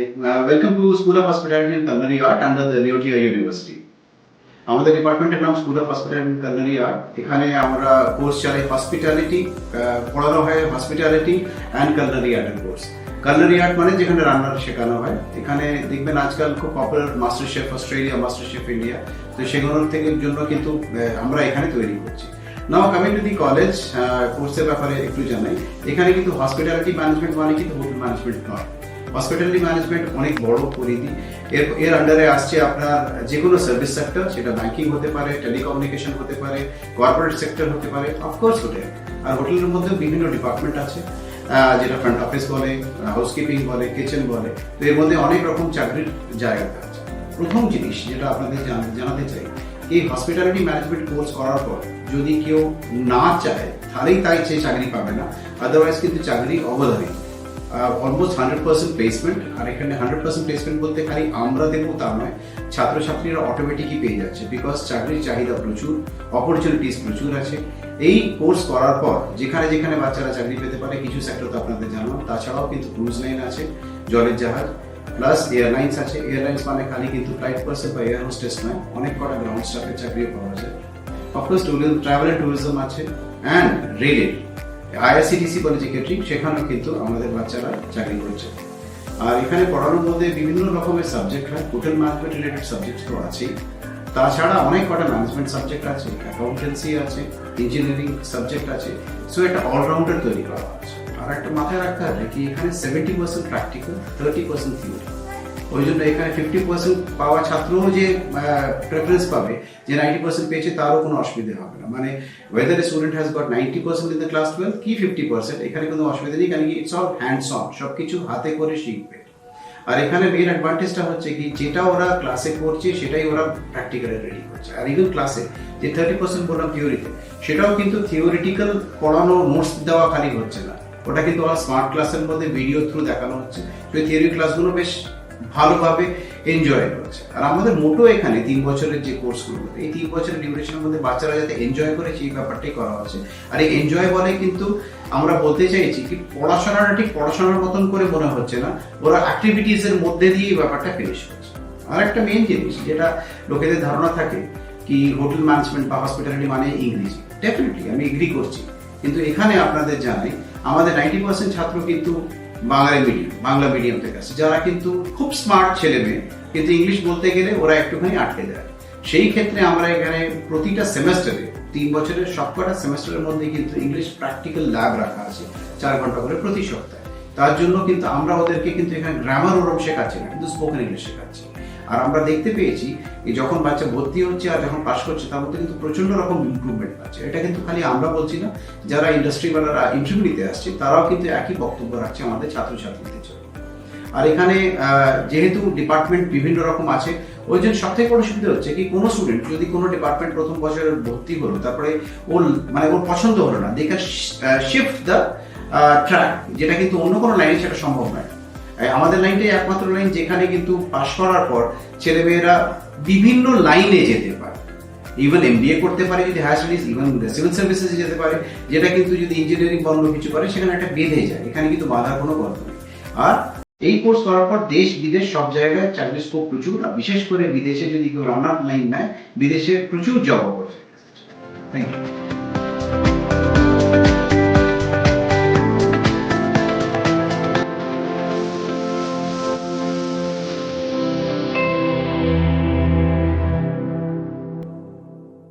Welcome to School of Hospitality and Culinary Art under the Neotia University. আমাদের ডিপার্টমেন্টের নাম school of hospitality and culinary art. এখানে আমরা course চালাই hospitality, পড়ানো হয় হসপিটালিটি অ্যান্ড কালিনারি আর্টের কোর্স। কালিনারি আর্ট মানে যেখানে রান্না শেখানো হয়। এখানে দেখবেন আজকাল খুব popular master chef Australia, master chef India, তো সেগুলোর থেকে জন্য কিন্তু আমরা এখানে তৈরি করছি। Now coming to the college, কোর্সের ব্যাপারে একটু জানাই। এখানে কিন্তু হসপিটালিটি ম্যানেজমেন্ট মানে কিন্তু হোটেল ম্যানেজমেন্ট নয়। হসপিটালিটি ম্যানেজমেন্ট অনেক বড় পরিধি। এর আন্ডারে আসছে আপনার যে কোনো সার্ভিস সেক্টর, সেটা ব্যাংকিং হতে পারে, টেলিকমিউনিকেশন হতে পারে, কর্পোরেট সেক্টর হতে পারে, অফকোর্স হোটেল। আর হোটেলের মধ্যেও বিভিন্ন ডিপার্টমেন্ট আছে, যেটা ফ্রন্ট অফিস বলে, হাউসকিপিং বলে, কিচেন বলে। তো এর মধ্যে অনেক রকম চাকরির জায়গা আছে। প্রথম জিনিস যেটা আপনাদের জানাতে চাই, এই হসপিটালিটি ম্যানেজমেন্ট কোর্স করার পর যদি কেউ না চায় তাহলেই সে চাকরি পাবে না, আদারওয়াইজ কিন্তু চাকরি অবধারিত। Almost 100% placement. আর এখানে 100% প্লেসমেন্ট বলতে খালি আমরা দেবো তা নয়, ছাত্রছাত্রীরা অটোমেটিকই পেয়ে যাচ্ছে, বিকজ চাকরির চাহিদা প্রচুর, অপরচুনিটিস প্রচুর আছে। এই কোর্স করার পর যেখানে যেখানে বাচ্চারা চাকরি পেতে পারে, কিছু সেক্টর তো আপনাদের জানান, তাছাড়াও কিন্তু ক্রুজ লাইন আছে, জলের জাহাজ, প্লাস এয়ারলাইন্স আছে। এয়ারলাইন্স মানে খালি কিন্তু ফ্লাইট পার্সন বা এয়ার হোস্টেস নয়, অনেক কটা গ্রাউন্ড স্টাফের চাকরিও পাওয়া যায়। অফকোর্স ট্রাভেল অ্যান্ড ট্যুরিজম আছে, অ্যান্ড রেলের আইআরসিটিসি বলে যে কেটারিং, সেখানেও কিন্তু আমাদের বাচ্চারা চাকরি করছে। আর এখানে পড়ানোর মধ্যে বিভিন্ন রকমের সাবজেক্ট হয়, হোটেল ম্যানেজমেন্ট রিলেটেড সাবজেক্ট তো আছেই, তাছাড়া অনেক কটা ম্যানেজমেন্ট সাবজেক্ট আছে, অ্যাকাউন্টেন্সি আছে, ইঞ্জিনিয়ারিং সাবজেক্ট আছে। সো একটা অলরাউন্ডার তৈরি করা আছে। আর একটা মাথায় রাখতে হবে কি এখানে 70% প্র্যাকটিক্যাল, 30% থিওরি। ওই জন্য এখানে 50% পাওয়া ছাত্রও যে প্রেফারেন্স পাবে, যে 90% পেয়েছে তারও কোনো অসুবিধা হবে না। মানে weather a student has got 90% in the class 12 কি 50%, এখানে কোনো অসুবিধা নেই, কারণ ইটস অল হ্যান্ডস অন, সবকিছু হাতে করে শিখবে। আর এখানে মেইন অ্যাডভান্টেজটা হচ্ছে কি যেটা ওরা ক্লাসে করছে সেটাই ওরা প্র্যাকটিক্যালি রেডি করছে। আর ইভেন ক্লাসে যে 30% বললাম থিওরিতে, সেটাও কিন্তু থিওরিটিক্যাল পড়ানো, নোটস দেওয়া খালি হচ্ছে না, ওটা কিন্তু ওরা স্মার্ট ক্লাসের মধ্যে ভিডিও থ্রু দেখানো হচ্ছে। তো থিওরি ক্লাসগুলো বেশ ভালোভাবে এনজয় করছে। আর আমাদের মোটো এখানে 3 বছরের যে কোর্সগুলো, এই 3 বছরের ডিউরেশনের মধ্যে বাচ্চারা যাতে এনজয় করে সেই ব্যাপারটাই করা হচ্ছে। আর এই এনজয় বলে কিন্তু আমরা বলতে চাইছি কি পড়াশোনাটা ঠিক পড়াশোনার মতন করে মনে হচ্ছে না, ওরা অ্যাক্টিভিটিস এর মধ্যে দিয়ে এই ব্যাপারটা ফিনিশ করছে। আর একটা মেইন জিনিস যেটা লোকেদের ধারণা থাকে কি হোটেল ম্যানেজমেন্ট বা হসপিটালিটি মানে ইংরেজি, ডেফিনেটলি আমি এগ্রি করছি, কিন্তু এখানে আপনাদের জানাই আমাদের 90% ছাত্র কিন্তু বাংলা মিডিয়াম থেকে আসছে, যারা কিন্তু খুব স্মার্ট ছেলে মেয়ে, কিন্তু ইংলিশ বলতে গেলে ওরা একটুখানি আটকে যায়। সেই ক্ষেত্রে আমরা এখানে প্রতিটা সেমেস্টারে 3 বছরের সবকটা সেমেস্টারের মধ্যে কিন্তু ইংলিশ প্র্যাকটিক্যাল ল্যাব রাখা আছে 4 ঘন্টা করে প্রতি সপ্তাহে। তার জন্য কিন্তু আমরা ওদেরকে কিন্তু এখানে গ্রামার ওরম শেখাচ্ছি না, কিন্তু স্পোকেন ইংলিশ শেখাচ্ছি। আর আমরা দেখতে পেয়েছি যখন বাচ্চা ভর্তি হচ্ছে আর যখন পাস করছে তার মধ্যে কিন্তু প্রচন্ড রকম ইমপ্রুভমেন্ট পাচ্ছে। এটা কিন্তু খালি আমরা বলছি না, যারা ইন্ডাস্ট্রিওয়ালারা ইন্টারভিউ নিতে আসছে তারাও কিন্তু একই বক্তব্য রাখছে আমাদের ছাত্রছাত্রীদের জন্য। আর এখানে যেহেতু ডিপার্টমেন্ট বিভিন্ন রকম আছে, ওই জন্য সব থেকে বড় সুবিধা হচ্ছে কি কোনো স্টুডেন্ট যদি কোনো ডিপার্টমেন্ট প্রথম বছরে ভর্তি হলো, তারপরে ওর পছন্দ হলো না, they can shift the track, যেটা কিন্তু অন্য কোনো লাইনে সেটা সম্ভব নয়। আমাদের লাইনটাই একমাত্র লাইন যেখানে কিন্তু পাশ করার পর ছেলেমেয়েরা বিভিন্ন লাইনে যেতে পারে, ইভেন এমবিএ করতে পারে যদি হায়ার স্টাডিজ, ইভেন সিভিল সার্ভিসেসে যেতে পারে, যেটা কিন্তু যদি ইঞ্জিনিয়ারিং বা অন্য কিছু করে সেখানে একটা বেঁধে যায়, এখানে কিন্তু বাধার কোনো গল্প নেই। আর এই কোর্স করার পর দেশ বিদেশ সব জায়গায় চাকরির স্কোপ প্রচুর, আর বিশেষ করে বিদেশে যদি কেউ রান্নার লাইন নেয়, বিদেশে প্রচুর জব অপরচুনিটি। Thank you.